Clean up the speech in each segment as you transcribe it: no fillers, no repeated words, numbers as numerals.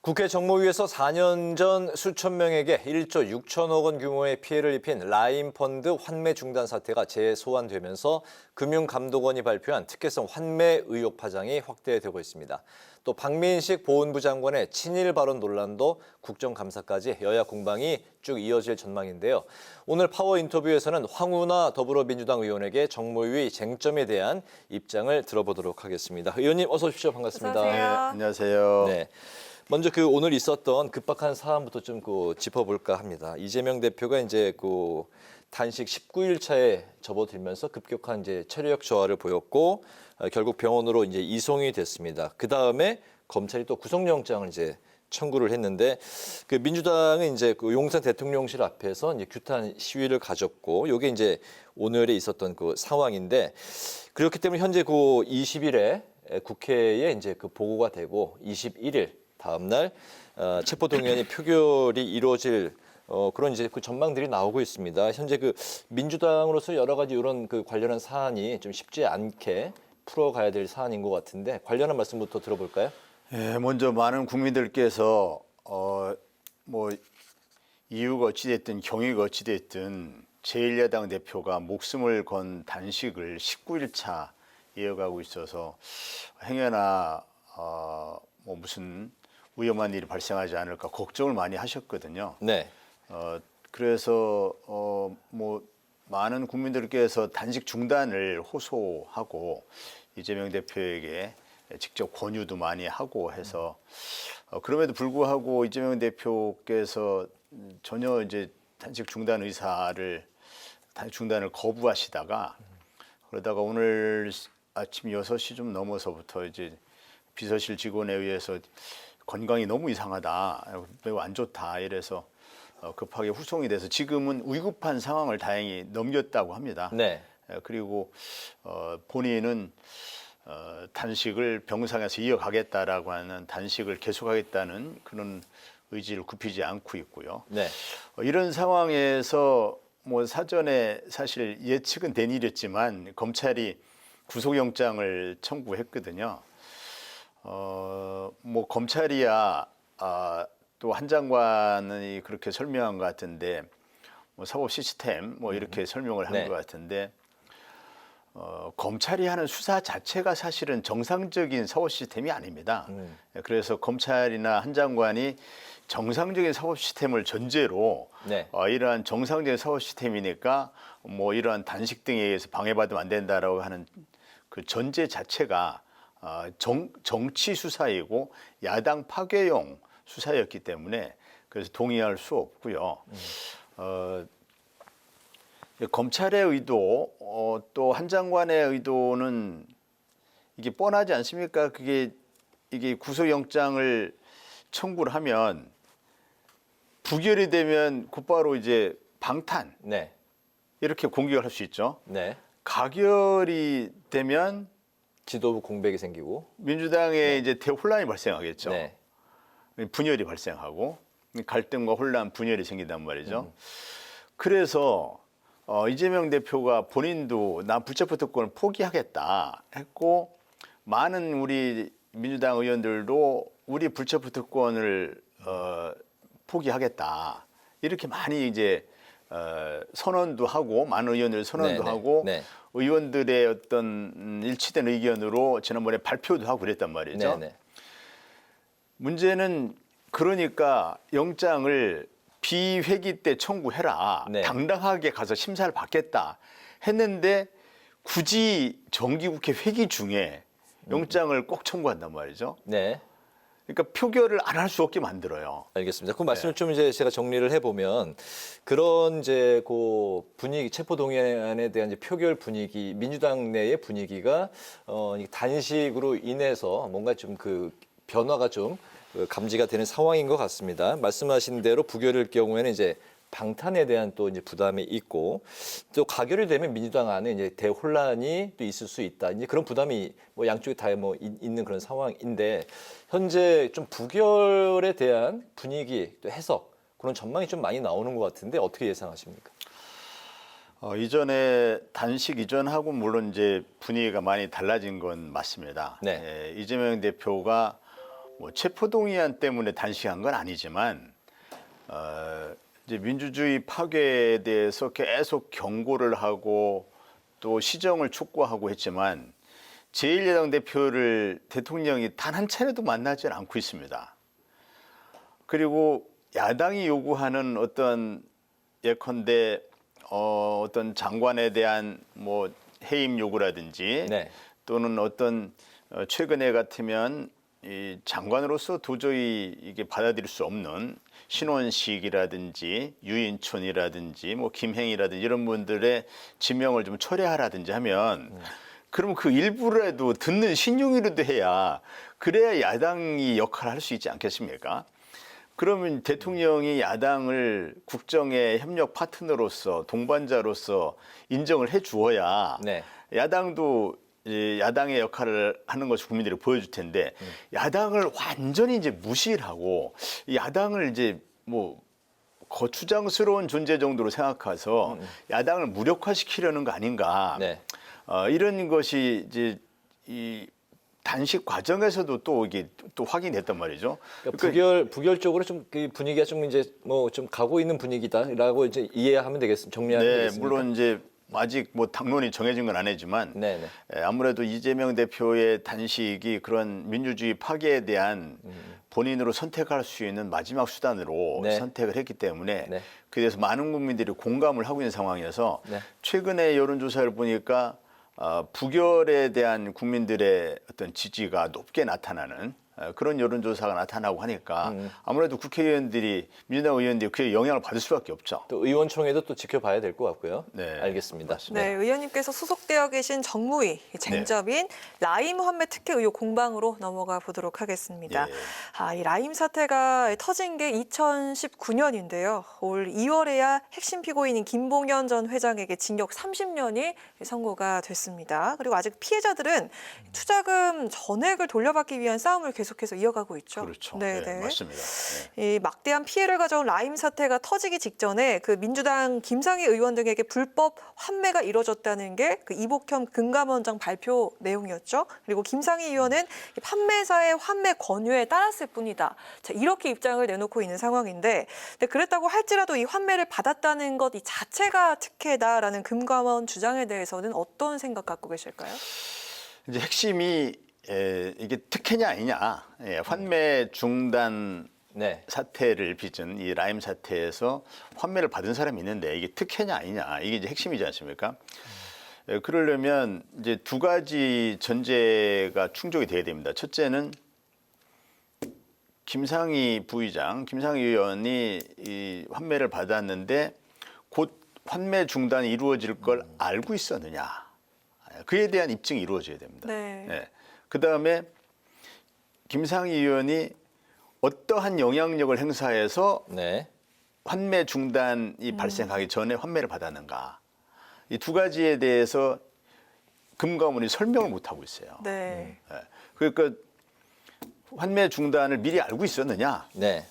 국회 정모위에서 4년 전 수천 명에게 1조 6천억 원 규모의 피해를 입힌 라인펀드 환매 중단 사태가 재소환되면서 금융감독원이 발표한 특혜성 환매 의혹 파장이 확대되고 있습니다. 또 박민식 보훈부 장관의 친일 발언 논란도 국정감사까지 여야 공방이 쭉 이어질 전망인데요. 오늘 파워 인터뷰에서는 황운하 더불어민주당 의원에게 정모위 쟁점에 대한 입장을 들어보도록 하겠습니다. 의원님 어서 오십시오. 반갑습니다. 어서 오세요. 네, 안녕하세요. 네. 먼저 오늘 있었던 급박한 사안부터 좀 짚어볼까 합니다. 이재명 대표가 이제 단식 19일 차에 접어들면서 급격한 이제 체력 저하를 보였고 결국 병원으로 이제 이송이 됐습니다. 그 다음에 검찰이 또 구속영장을 이제 청구를 했는데 민주당은 이제 용산 대통령실 앞에서 이제 규탄 시위를 가졌고 이게 이제 오늘에 있었던 상황인데 그렇기 때문에 현재 20일에 국회에 이제 보고가 되고 21일 다음 날 체포동의안이 표결이 이루어질 그런 이제 전망들이 나오고 있습니다. 현재 민주당으로서 여러 가지 이런 관련한 사안이 좀 쉽지 않게 풀어가야 될 사안인 것 같은데 관련한 말씀부터 들어볼까요? 먼저 많은 국민들께서 이유가 어찌됐든 경위가 어찌됐든 제1야당 대표가 목숨을 건 단식을 19일 차 이어가고 있어서 행여나 무슨 위험한 일이 발생하지 않을까 걱정을 많이 하셨거든요. 네. 그래서 많은 국민들께서 단식 중단을 호소하고 이재명 대표에게 직접 권유도 많이 하고 해서 그럼에도 불구하고 이재명 대표께서 전혀 이제 단식 중단을 거부하시다가 그러다가 오늘 아침 6시 좀 넘어서부터 이제 비서실 직원에 의해서 건강이 너무 이상하다, 매우 안 좋다 이래서 급하게 후송이 돼서 지금은 위급한 상황을 다행히 넘겼다고 합니다. 네. 그리고 본인은 단식을 병상에서 이어가겠다라고 하는 단식을 계속하겠다는 그런 의지를 굽히지 않고 있고요. 네. 이런 상황에서 사전에 사실 예측은 된 일이었지만 검찰이 구속영장을 청구했거든요. 검찰이야 또 한 장관이 그렇게 설명한 것 같은데 사법 시스템 이렇게 설명을 한 것 같은데 검찰이 하는 수사 자체가 사실은 정상적인 사법 시스템이 아닙니다. 그래서 검찰이나 한 장관이 정상적인 사법 시스템을 전제로 이러한 정상적인 사법 시스템이니까 이러한 단식 등에 의해서 방해받으면 안 된다라고 하는 그 전제 자체가 정치 수사이고 야당 파괴용 수사였기 때문에 그래서 동의할 수 없고요. 검찰의 의도 또 한 장관의 의도는 이게 뻔하지 않습니까? 이게 구속영장을 청구를 하면 부결이 되면 곧바로 이제 방탄 이렇게 공격을 할 수 있죠. 가결이 되면 지도부 공백이 생기고 민주당에 이제 대혼란이 발생하겠죠. 분열이 발생하고 갈등과 혼란, 분열이 생긴단 말이죠. 그래서 이재명 대표가 본인도 난 불체포 특권을 포기하겠다 했고 많은 우리 민주당 의원들도 우리 불체포 특권을 포기하겠다 이렇게 많이 이제 선언도 하고 많은 의원들 선언도 하고 의원들의 어떤 일치된 의견으로 지난번에 발표도 하고 그랬단 말이죠. 문제는 그러니까 영장을 비회기 때 청구해라. 당당하게 가서 심사를 받겠다 했는데 굳이 정기국회 회기 중에 영장을 꼭 청구한단 말이죠. 그러니까 표결을 안 할 수 없게 만들어요. 알겠습니다. 그 말씀을 좀 이제 제가 정리를 해보면 그런 이제 분위기, 체포동의안에 대한 이제 표결 분위기, 민주당 내의 분위기가 단식으로 인해서 뭔가 좀 변화가 좀 감지가 되는 상황인 것 같습니다. 말씀하신 대로 부결일 경우에는 이제 방탄에 대한 또 이제 부담이 있고 또 가결이 되면 민주당 안에 이제 대혼란이 또 있을 수 있다. 이제 그런 부담이 양쪽에 다 있는 그런 상황인데 현재 좀 부결에 대한 분위기 또 해석 그런 전망이 좀 많이 나오는 것 같은데 어떻게 예상하십니까? 이전에 단식 이전하고 물론 이제 분위기가 많이 달라진 건 맞습니다. 이재명 대표가 뭐 체포동의안 때문에 단식한 건 아니지만 이제 민주주의 파괴에 대해서 계속 경고를 하고 또 시정을 촉구하고 했지만 제1야당 대표를 대통령이 단 한 차례도 만나지 않고 있습니다. 그리고 야당이 요구하는 어떤 예컨대 어떤 장관에 대한 뭐 해임 요구라든지 네. 또는 어떤 최근에 같으면 이 장관으로서 도저히 이게 받아들일 수 없는 신원식이라든지 유인촌이라든지 뭐 김행이라든지 이런 분들의 지명을 좀 철회하라든지 하면 그럼 그 일부라도 듣는 신용이라도 해야 그래야 야당이 역할을 할 수 있지 않겠습니까? 그러면 대통령이 야당을 국정의 협력 파트너로서 동반자로서 인정을 해 주어야 네. 야당도 이제 야당의 역할을 하는 것을 국민들이 보여줄 텐데 야당을 완전히 이제 무시를 하고 야당을 이제 뭐 거추장스러운 존재 정도로 생각해서 야당을 무력화시키려는 거 아닌가. 네. 이런 것이 이제 이 단식 과정에서도 또 이게 또 확인됐단 말이죠. 그러니까 부결적으로 좀 그 분위기가 좀 이제 뭐 좀 가고 있는 분위기다라고 이제 이해하면 되겠습니다. 정리하면 네, 되겠습니까? 물론 이제 아직 뭐 당론이 정해진 건 아니지만 네네. 아무래도 이재명 대표의 단식이 그런 민주주의 파괴에 대한 본인으로 선택할 수 있는 마지막 수단으로 네. 선택을 했기 때문에 네. 그에 대해서 많은 국민들이 공감을 하고 있는 상황이어서 네. 최근에 여론조사를 보니까 부결에 대한 국민들의 어떤 지지가 높게 나타나는 그런 여론조사가 나타나고 하니까 아무래도 국회의원들이 민주당 의원들이 그에 영향을 받을 수밖에 없죠. 또 의원총회도 또 지켜봐야 될 것 같고요. 네, 알겠습니다. 맞습니다. 네, 의원님께서 소속되어 계신 정무위 쟁점인 라임 환매 특혜 의혹 공방으로 넘어가 보도록 하겠습니다. 예. 이 라임 사태가 터진 게 2019년인데요. 올 2월에야 핵심 피고인인 김봉현 전 회장에게 징역 30년이 선고가 됐습니다. 그리고 아직 피해자들은 투자금 전액을 돌려받기 위한 싸움을 계속해서 이어가고 있죠. 그렇죠. 네, 네, 네. 맞습니다. 네. 이 막대한 피해를 가져온 라임 사태가 터지기 직전에 그 민주당 김상희 의원 등에게 불법 환매가 이뤄졌다는 게 그 이복현 금감원장 발표 내용이었죠. 그리고 김상희 의원은 판매사의 환매 권유에 따랐을 뿐이다. 자, 이렇게 입장을 내놓고 있는 상황인데, 근데 그랬다고 할지라도 이 환매를 받았다는 것 이 자체가 특혜다라는 금감원 주장에 대해서는 어떤 생각 갖고 계실까요? 이제 핵심이 이게 특혜냐 아니냐, 환매 중단 네. 사태를 빚은 이 라임 사태에서 환매를 받은 사람이 있는데 이게 특혜냐 아니냐, 이게 이제 핵심이지 않습니까? 그러려면 이제 두 가지 전제가 충족이 돼야 됩니다. 첫째는 김상희 부의장, 김상희 의원이 이 환매를 받았는데 곧 환매 중단이 이루어질 걸 알고 있었느냐, 그에 대한 입증이 이루어져야 됩니다. 네. 그다음에 김상희 의원이 어떠한 영향력을 행사해서 네. 환매 중단이 발생하기 전에 환매를 받았는가, 이 두 가지에 대해서 금감원이 설명을 못 하고 있어요. 네. 그러니까 환매 중단을 미리 알고 있었느냐, 네.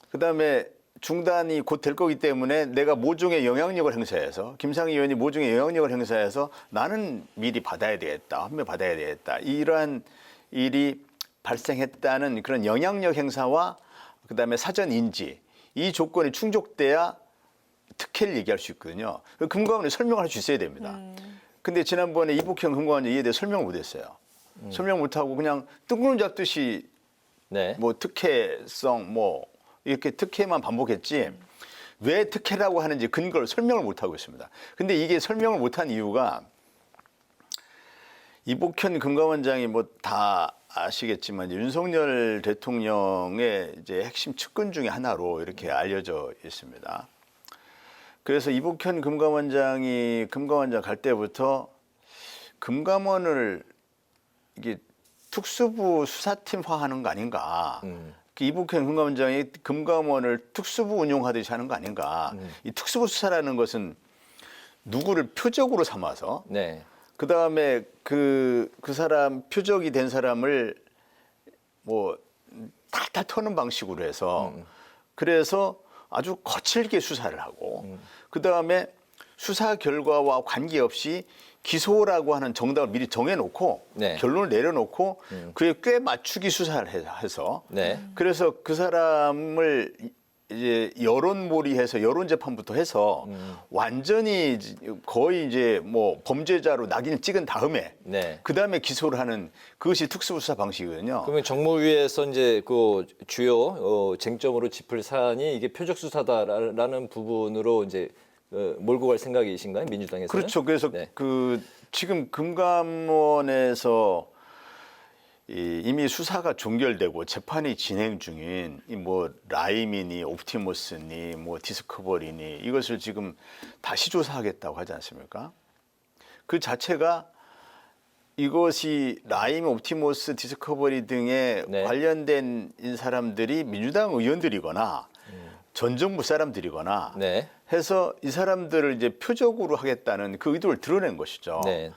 그다음에 중단이 곧 될 거기 때문에 내가 모종의 영향력을 행사해서, 김상희 의원이 모종의 영향력을 행사해서 나는 미리 받아야 되겠다, 환매 받아야 되겠다, 이러한 일이 발생했다는 그런 영향력 행사와 그다음에 사전 인지, 이 조건이 충족돼야 특혜를 얘기할 수 있거든요. 금감원이 설명을 할 수 있어야 됩니다. 근데 지난번에 이복형 금감원이 이에 대해 설명을 못 했어요. 설명 못 하고 그냥 뜬구름 잡듯이 네. 뭐 특혜성 뭐 이렇게 특혜만 반복했지 왜 특혜라고 하는지 근거를 설명을 못 하고 있습니다. 근데 이게 설명을 못한 이유가 이복현 금감원장이 뭐 다 아시겠지만 윤석열 대통령의 이제 핵심 측근 중에 하나로 이렇게 알려져 있습니다. 그래서 이복현 금감원장이 금감원장 갈 때부터 금감원을 이게 특수부 수사팀화하는 거 아닌가. 이복현 금감원장이 금감원을 특수부 운용하듯이 하는 거 아닌가. 이 특수부 수사라는 것은 누구를 표적으로 삼아서 네. 그다음에 그 사람 표적이 된 사람을 뭐 탈탈 터는 방식으로 해서 그래서 아주 거칠게 수사를 하고 그다음에 수사 결과와 관계없이 기소라고 하는 정답을 미리 정해놓고 네. 결론을 내려놓고 그에 꽤 맞추기 수사를 해서 네. 그래서 그 사람을 이제 여론몰이해서 여론 재판부터 해서 완전히 거의 이제 뭐 범죄자로 낙인을 찍은 다음에 네. 그 다음에 기소를 하는 그것이 특수부 수사 방식이거든요. 그러면 정무위에서 이제 그 주요 쟁점으로 짚을 사안이 이게 표적 수사다라는 부분으로 이제 몰고 갈 생각이신가요, 민주당에서는? 그렇죠. 그래서 네. 그 지금 금감원에서 이미 수사가 종결되고 재판이 진행 중인 이 뭐 라임이니 옵티머스니 뭐 디스커버리니 이것을 지금 다시 조사하겠다고 하지 않습니까? 그 자체가 이것이 라임, 옵티머스, 디스커버리 등에 네. 관련된 사람들이 민주당 의원들이거나 전 정부 사람들이거나 네. 해서 이 사람들을 이제 표적으로 하겠다는 그 의도를 드러낸 것이죠. 네.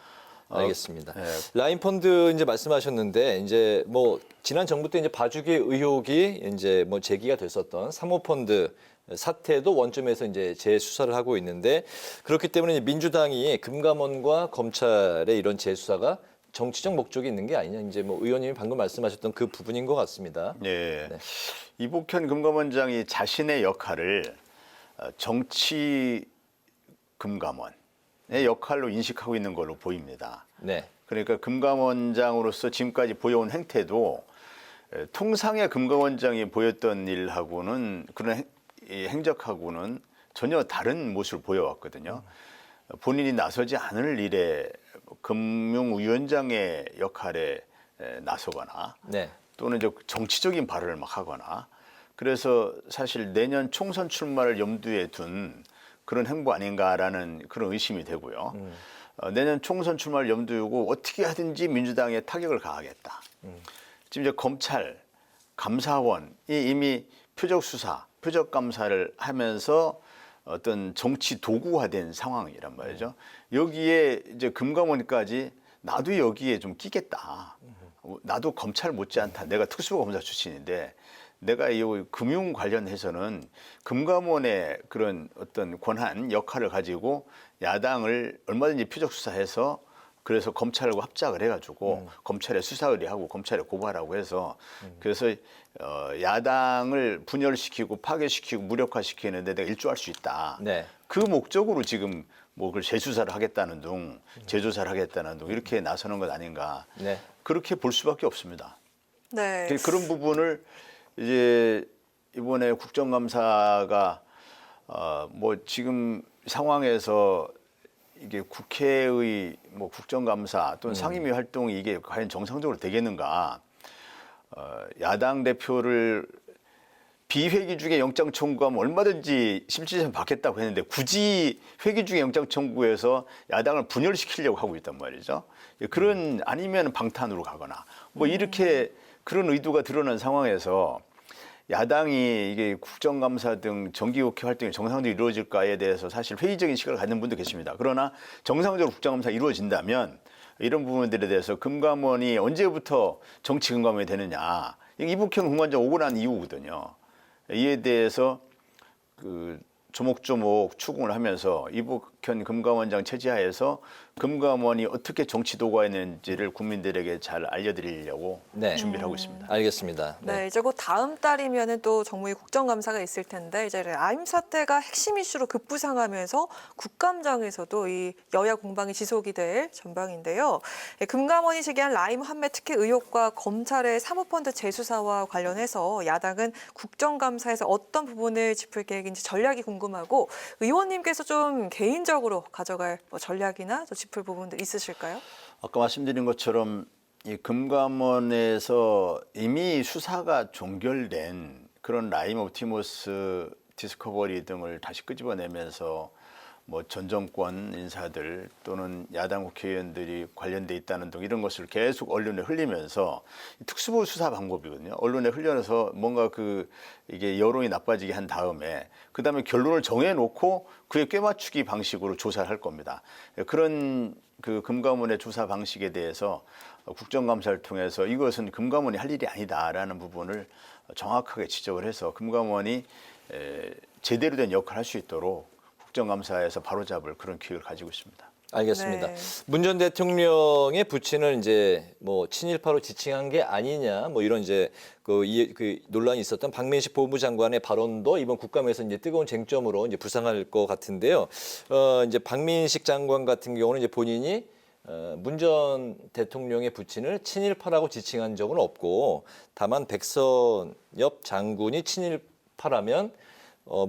알겠습니다. 네. 라인 펀드 이제 말씀하셨는데 이제 뭐 지난 정부 때 이제 봐주기 의혹이 이제 뭐 제기가 됐었던 사모펀드 사태도 원점에서 이제 재수사를 하고 있는데 그렇기 때문에 민주당이 금감원과 검찰의 이런 재수사가 정치적 목적이 있는 게 아니냐 이제 뭐 의원님이 방금 말씀하셨던 그 부분인 것 같습니다. 네. 네. 이복현 금감원장이 자신의 역할을 정치 금감원의 역할로 인식하고 있는 걸로 보입니다. 네. 그러니까 금감원장으로서 지금까지 보여온 행태도 통상의 금감원장이 보였던 일하고는 그런 행적하고는 전혀 다른 모습을 보여왔거든요. 본인이 나서지 않을 일에 금융위원장의 역할에 나서거나 네. 또는 이제 정치적인 발언을 막 하거나 그래서 사실 내년 총선 출마를 염두에 둔 그런 행보 아닌가라는 그런 의심이 되고요. 내년 총선 출마를 염두에 두고 어떻게 하든지 민주당에 타격을 가하겠다. 지금 이제 검찰, 감사원이 이미 표적 수사, 표적 감사를 하면서 어떤 정치 도구화된 상황이란 말이죠. 여기에 이제 금감원까지 나도 여기에 좀 끼겠다. 나도 검찰 못지않다. 내가 특수검사 출신인데 내가 이 금융 관련해서는 금감원의 그런 어떤 권한 역할을 가지고 야당을 얼마든지 표적 수사해서 그래서 검찰과 합작을 해가지고 검찰에 수사 의뢰하고 검찰에 고발하고 해서 그래서 야당을 분열시키고 파괴시키고 무력화시키는데 내가 일조할 수 있다. 네. 그 목적으로 지금 뭐 그걸 재수사를 하겠다는 둥, 재조사를 하겠다는 둥 이렇게 나서는 것 아닌가. 네. 그렇게 볼 수밖에 없습니다. 네. 그런 부분을 이제 이번에 국정감사가 뭐 지금 상황에서 이게 국회의 뭐 국정감사 또는 상임위 활동이 이게 과연 정상적으로 되겠는가? 야당 대표를 비회기 중에 영장 청구하면 얼마든지 실질적으로 받겠다고 했는데 굳이 회기 중에 영장 청구해서 야당을 분열시키려고 하고 있단 말이죠. 그런 아니면 방탄으로 가거나 뭐 이렇게 그런 의도가 드러난 상황에서 야당이 이게 국정감사 등 정기국회 활동이 정상적으로 이루어질까에 대해서 사실 회의적인 시각을 갖는 분도 계십니다. 그러나 정상적으로 국정감사가 이루어진다면 이런 부분들에 대해서 금감원이 언제부터 정치 금감원이 되느냐. 이복현 금감원장 오고 난 이후거든요. 이에 대해서 그 조목조목 추궁을 하면서 이복현 금감원장 체제하에서 금감원이 어떻게 정치 도구화했는지를 국민들에게 잘 알려드리려고 네. 준비를 하고 있습니다. 알겠습니다. 네, 이제 곧 다음 달이면은 또 정무위 국정감사가 있을 텐데 이제 라임 사태가 핵심 이슈로 급부상하면서 국감장에서도 이 여야 공방이 지속이 될 전방인데요. 금감원이 제기한 라임 환매 특혜 의혹과 검찰의 사모펀드 재수사와 관련해서 야당은 국정감사에서 어떤 부분을 짚을 계획인지 전략이 궁금하고 의원님께서 좀 개인적으로 가져갈 뭐 전략이나 또 짚을 부분들 있으실까요? 아까 말씀드린 것처럼 이 금감원에서 이미 수사가 종결된 그런 라임 옵티머스 디스커버리 등을 다시 끄집어내면서 뭐 전 정권 인사들 또는 야당 국회의원들이 관련돼 있다는 등 이런 것을 계속 언론에 흘리면서 특수부 수사 방법이거든요. 언론에 흘려서 뭔가 이게 여론이 나빠지게 한 다음에 그다음에 결론을 정해놓고 그에 꿰맞추기 방식으로 조사를 할 겁니다. 그런 그 금감원의 조사 방식에 대해서 국정감사를 통해서 이것은 금감원이 할 일이 아니다라는 부분을 정확하게 지적을 해서 금감원이 제대로 된 역할을 할 수 있도록 국정감사에서 바로잡을 그런 기획을 가지고 있습니다. 알겠습니다. 네. 문 전 대통령의 부친을 이제 뭐 친일파로 지칭한 게 아니냐, 뭐 이런 이제 그 논란이 있었던 박민식 법무부 장관의 발언도 이번 국감에서 이제 뜨거운 쟁점으로 이제 부상할 것 같은데요. 이제 박민식 장관 같은 경우는 이제 본인이 문 전 대통령의 부친을 친일파라고 지칭한 적은 없고, 다만 백선엽 장군이 친일파라면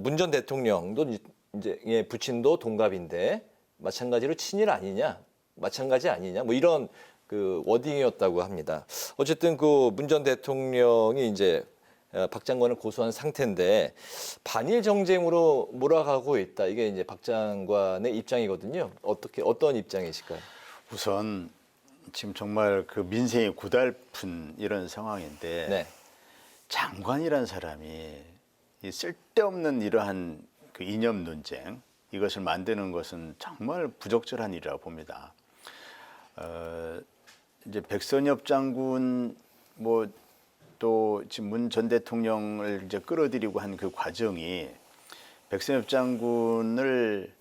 문 전 대통령도 이제 부친도 동갑인데 마찬가지로 친일 아니냐, 마찬가지 아니냐, 뭐 이런 그 워딩이었다고 합니다. 어쨌든 그 문 전 대통령이 이제 박 장관을 고소한 상태인데 반일 정쟁으로 몰아가고 있다. 이게 이제 박 장관의 입장이거든요. 어떤 입장이실까요? 우선 지금 정말 그 민생이 고달픈 이런 상황인데 네. 장관이란 사람이 이 쓸데없는 이러한 그 이념 논쟁 이것을 만드는 것은 정말 부적절한 일이라고 봅니다. 이제 백선엽 장군 뭐 또 지금 문 전 대통령을 이제 끌어들이고 한 그 과정이 백선엽 장군을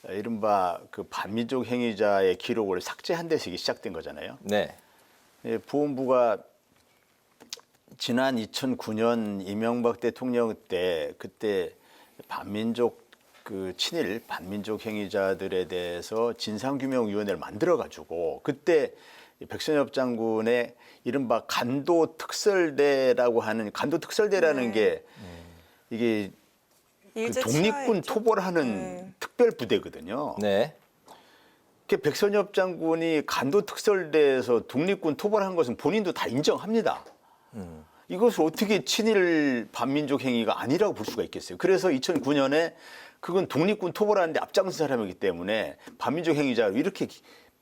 이른바 그 반민족 행위자의 기록을 삭제한 데서 이게 시작된 거잖아요. 네. 보훈부가 지난 2009년 이명박 대통령 때 그때 반민족 그 친일 반민족 행위자들에 대해서 진상규명위원회를 만들어 가지고 그때 백선엽 장군의 이른바 간도 특설대라고 하는 간도 특설대라는 게 이게 그 독립군 토벌하는 특별 부대거든요. 네. 백선엽 장군이 간도 특설대에서 독립군 토벌한 것은 본인도 다 인정합니다. 이것을 어떻게 친일 반민족 행위가 아니라고 볼 수가 있겠어요. 그래서 2009년에 그건 독립군 토벌하는데 앞장선 사람이기 때문에 반민족 행위자로 이렇게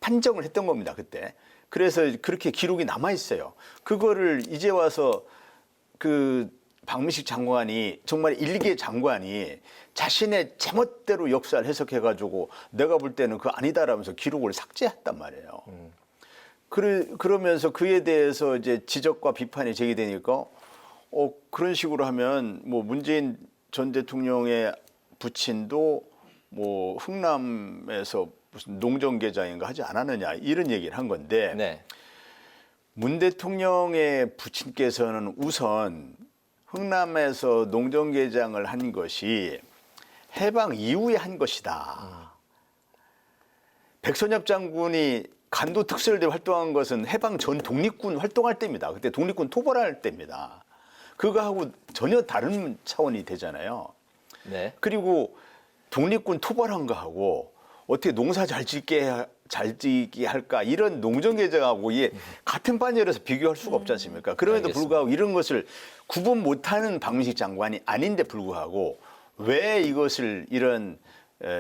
판정을 했던 겁니다. 그때. 그래서 그렇게 기록이 남아 있어요. 그거를 이제 와서 그 박민식 장관이 정말 일개 장관이 자신의 제멋대로 역사를 해석해가지고 내가 볼 때는 그거 아니다라면서 기록을 삭제했단 말이에요. 그러면서 그에 대해서 이제 지적과 비판이 제기되니까 그런 식으로 하면 뭐 문재인 전 대통령의 부친도 뭐 흥남에서 무슨 농정계장인가 하지 않았느냐 이런 얘기를 한 건데 네. 문 대통령의 부친께서는 우선 흥남에서 농정계장을 한 것이 해방 이후에 한 것이다. 백선엽 장군이 간도 특설대 활동한 것은 해방 전 독립군 활동할 때입니다. 그때 독립군 토벌할 때입니다. 그거하고 전혀 다른 차원이 되잖아요. 네. 그리고 독립군 토벌한 거하고 어떻게 농사 잘 짓게 할까 이런 농정계장하고 이게 같은 반열에서 비교할 수가 없지 않습니까? 그럼에도 알겠습니다. 불구하고 이런 것을 구분 못하는 박민식 장관이 아닌데 불구하고 왜 이것을 이런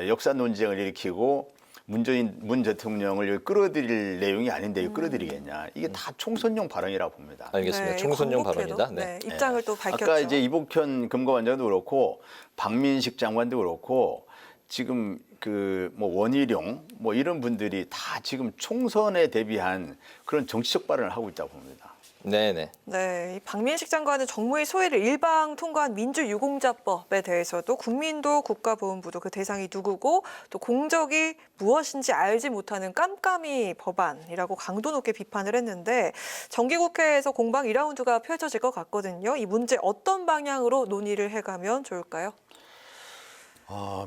역사 논쟁을 일으키고 문 대통령을 끌어들일 내용이 아닌데 끌어들이겠냐. 이게 다 총선용 발언이라고 봅니다. 알겠습니다. 총선용 발언이다. 네. 입장을 또 밝혔죠. 아까 이제 이복현 금감원장도 그렇고 박민식 장관도 그렇고 지금 그 뭐 원희룡 뭐 이런 분들이 다 지금 총선에 대비한 그런 정치적 발언을 하고 있다고 봅니다. 네네. 네, 이 박민식 장관은 정무위 소위를 일방 통과한 민주유공자법에 대해서도 국민도 국가보훈부도 그 대상이 누구고 또 공적이 무엇인지 알지 못하는 깜깜이 법안이라고 강도 높게 비판을 했는데 정기국회에서 공방 2라운드가 펼쳐질 것 같거든요. 이 문제 어떤 방향으로 논의를 해가면 좋을까요?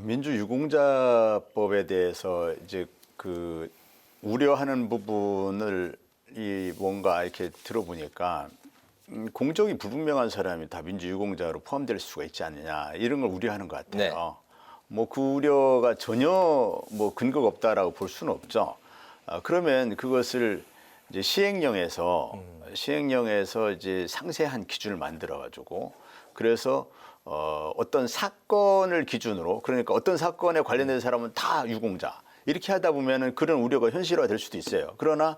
민주유공자법에 대해서 이제 그 우려하는 부분을 이 뭔가 이렇게 들어보니까 공적이 불분명한 사람이 다 민주유공자로 포함될 수가 있지 않느냐 이런 걸 우려하는 것 같아요. 뭐 그 우려가 전혀 뭐 근거가 없다라고 볼 수는 없죠. 그러면 그것을 이제 시행령에서 이제 상세한 기준을 만들어 가지고 그래서 어떤 사건을 기준으로 그러니까 어떤 사건에 관련된 사람은 다 유공자 이렇게 하다 보면은 그런 우려가 현실화될 수도 있어요. 그러나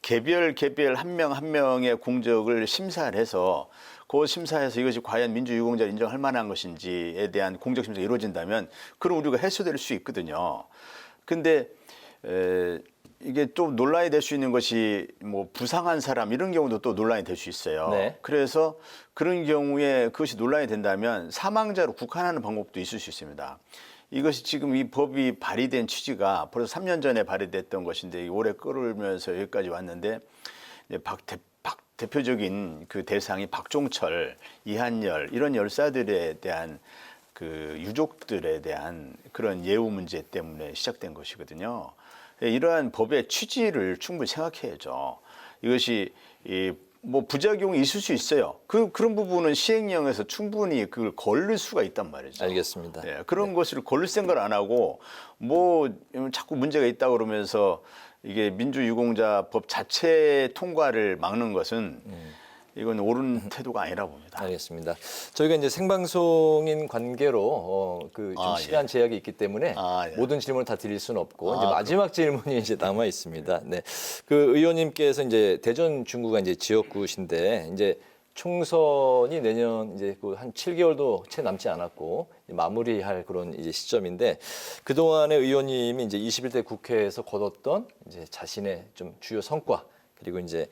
개별 한 명 한 명의 공적을 심사를 해서 그 심사에서 이것이 과연 민주유공자를 인정할 만한 것인지에 대한 공적 심사가 이루어진다면 그런 우려가 해소될 수 있거든요. 근데 이게 또 논란이 될 수 있는 것이 뭐 부상한 사람 이런 경우도 또 논란이 될 수 있어요. 네. 그래서 그런 경우에 그것이 논란이 된다면 사망자로 국한하는 방법도 있을 수 있습니다. 이것이 지금 이 법이 발의된 취지가 벌써 3년 전에 발의됐던 것인데 올해 끌으면서 여기까지 왔는데 이제 대표적인 그 대상이 박종철, 이한열 이런 열사들에 대한 그 유족들에 대한 그런 예우 문제 때문에 시작된 것이거든요. 이러한 법의 취지를 충분히 생각해야죠. 이것이 뭐 부작용이 있을 수 있어요. 그런 부분은 시행령에서 충분히 그걸 걸릴 수가 있단 말이죠. 알겠습니다. 예, 그런 것을 걸릴 생각을 안 하고 뭐 자꾸 문제가 있다 그러면서 이게 민주유공자법 자체 통과를 막는 것은 이건 옳은 태도가 아니라 봅니다. 알겠습니다. 저희가 이제 생방송인 관계로 좀 시간 제약이 있기 때문에 예. 모든 질문을 다 드릴 수는 없고 이제 마지막 질문이 이제 남아 있습니다. 네, 그 의원님께서 이제 대전 중구가 이제 지역구신데 이제 총선이 내년 이제 한 7개월도 채 남지 않았고 마무리할 그런 이제 시점인데 그 동안에 의원님이 이제 21대 국회에서 거뒀던 이제 자신의 좀 주요 성과. 그리고 이제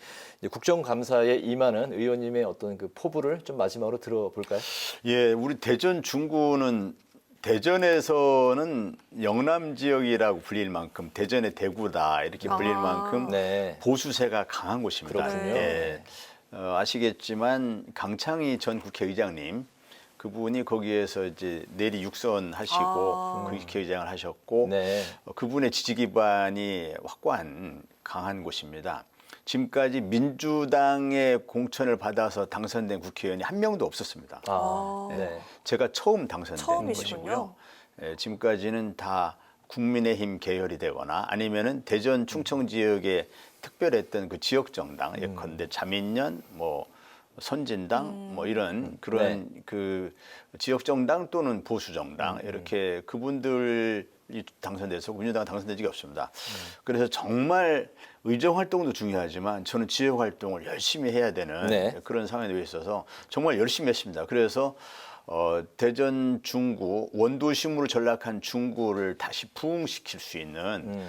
국정감사에 임하는 의원님의 어떤 그 포부를 좀 마지막으로 들어볼까요? 예, 우리 대전 중구는 대전에서는 영남 지역이라고 불릴 만큼 대전의 대구다 이렇게 불릴 만큼 네. 보수세가 강한 곳입니다. 그렇군요. 예. 아시겠지만 강창희 전 국회의장님 그분이 거기에서 이제 내리 육선하시고 국회의장을 하셨고 네. 그분의 지지 기반이 확고한 강한 곳입니다. 지금까지 민주당의 공천을 받아서 당선된 국회의원이 한 명도 없었습니다. 네. 제가 처음 당선된 처음이시군요. 것이고요. 예, 지금까지는 다 국민의힘 계열이 되거나 아니면은 대전 충청 지역에 특별했던 그 지역 정당 예컨대 자민련 뭐 선진당 뭐 이런 그런 그 지역 정당 또는 보수 정당 이렇게 그분들이 당선돼서 민주당은 당선된 적이 없습니다. 그래서 정말 의정 활동도 중요하지만 저는 지역 활동을 열심히 해야 되는 네. 그런 상황에 되어 있어서 정말 열심히 했습니다. 그래서 대전 중구 원도심으로 전락한 중구를 다시 부흥시킬 수 있는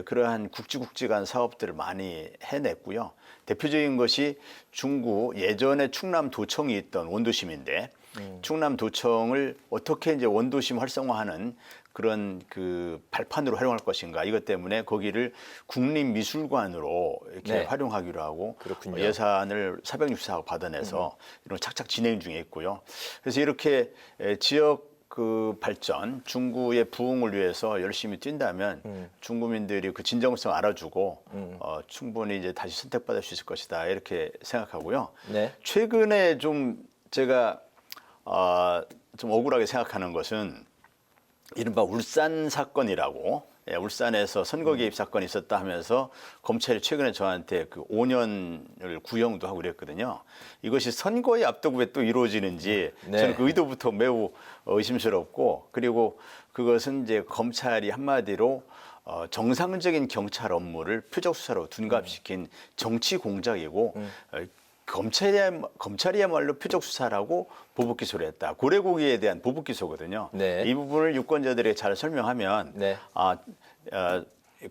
그러한 굵직굵직한 사업들을 많이 해냈고요. 대표적인 것이 중구 예전에 충남도청이 있던 원도심인데 충남도청을 어떻게 이제 원도심 활성화하는 그런 그 발판으로 활용할 것인가 이것 때문에 거기를 국립미술관으로 이렇게 네. 활용하기로 하고 그렇군요. 예산을 464억 받아내서 이런 착착 진행 중에 있고요. 그래서 이렇게 지역 그 발전, 중구의 부흥을 위해서 열심히 뛴다면 중구민들이 그 진정성 알아주고 충분히 이제 다시 선택받을 수 있을 것이다 이렇게 생각하고요. 네. 최근에 좀 제가 좀 억울하게 생각하는 것은 이른바 울산 사건이라고 울산에서 선거 개입 사건이 있었다 하면서 검찰이 최근에 저한테 그 5년을 구형도 하고 그랬거든요. 이것이 선거의 앞두고에 또 이루어지는지 네. 저는 그 의도부터 매우 의심스럽고 그리고 그것은 이제 검찰이 한마디로 정상적인 경찰 업무를 표적 수사로 둔갑시킨 정치 공작이고 검찰이야말로 표적 수사라고 보복 기소를 했다. 고래고기에 대한 보복 기소거든요. 네. 이 부분을 유권자들에게 잘 설명하면 네.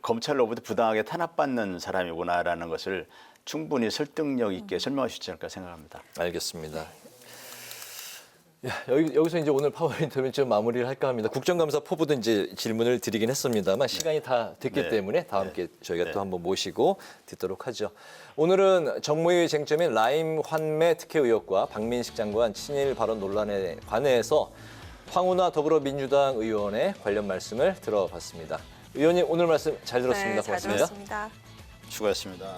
검찰로부터 부당하게 탄압받는 사람이구나라는 것을 충분히 설득력 있게 설명할 수 있지 않을까 생각합니다. 알겠습니다. 여기서 이제 오늘 파워 인터뷰 좀 마무리를 할까 합니다. 국정감사 포부도 이제 질문을 드리긴 했습니다만 시간이 다 됐기 네. 때문에 다음 기회에 저희가 또 한번 모시고 듣도록 하죠. 오늘은 정무위 쟁점인 라임 환매 특혜 의혹과 박민식 장관 친일 발언 논란에 관해서 황운하 더불어민주당 의원의 관련 말씀을 들어봤습니다. 의원님 오늘 말씀 잘 들었습니다. 네, 잘 고맙습니다. 들었습니다. 수고하셨습니다.